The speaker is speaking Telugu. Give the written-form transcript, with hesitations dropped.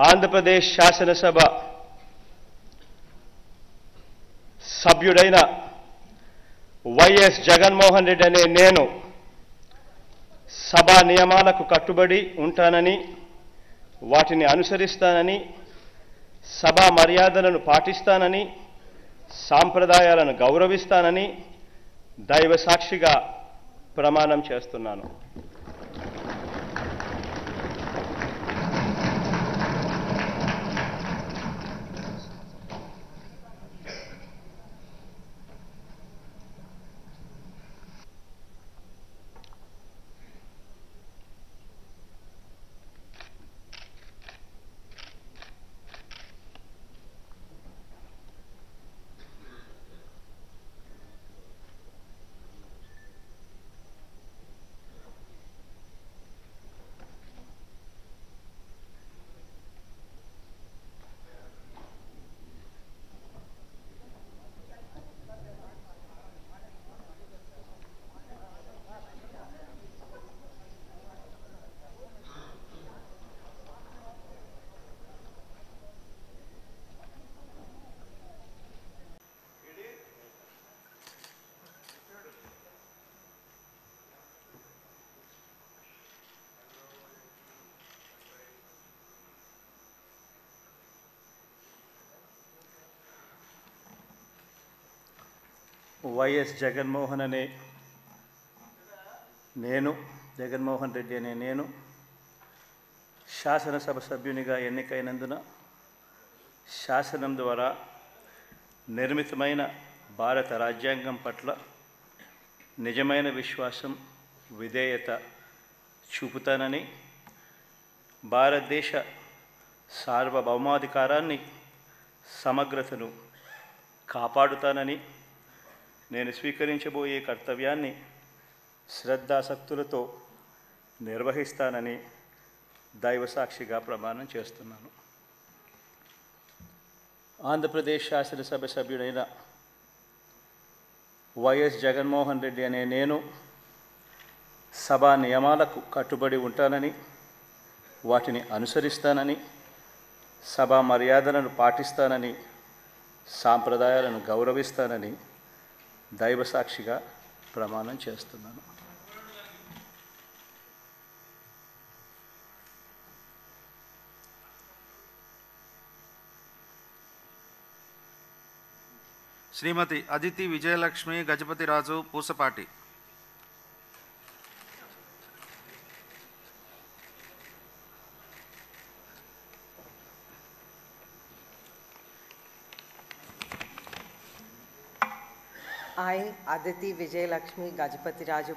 ఆంధ్రప్రదేశ్ శాసనసభ సభ్యుడైన వైఎస్ జగన్మోహన్ రెడ్డి అనే నేను సభా నియమాలకు కట్టుబడి ఉంటానని, వాటిని అనుసరిస్తానని, సభా మర్యాదలను పాటిస్తానని, సాంప్రదాయాలను గౌరవిస్తానని దైవ సాక్షిగా ప్రమాణం చేస్తున్నాను. వైఎస్ జగన్మోహన్ రెడ్డి అనే నేను శాసనసభ సభ్యునిగా ఎన్నికైనందున శాసనం ద్వారా నిర్మితమైన భారత రాజ్యాంగం పట్ల నిజమైన విశ్వాసం, విధేయత చూపుతానని, భారతదేశ సార్వభౌమాధికారాన్ని, సమగ్రతను కాపాడుతానని, నేను స్వీకరించబోయే కర్తవ్యాన్ని శ్రద్ధాసక్తులతో నిర్వహిస్తానని దైవసాక్షిగా ప్రమాణం చేస్తున్నాను. ఆంధ్రప్రదేశ్ శాసనసభ సభ్యుడైన వైఎస్ జగన్మోహన్ రెడ్డి అనే నేను సభా నియమాలకు కట్టుబడి ఉంటానని, వాటిని అనుసరిస్తానని, సభా మర్యాదలను పాటిస్తానని, సాంప్రదాయాలను గౌరవిస్తానని దైవసాక్షిగా ప్రమాణం చేస్తున్నాను. శ్రీమతి Aditi Vijayalakshmi Gajapathiraju Pusapati. I, Aditi Vijay Lakshmi Gajapati Raju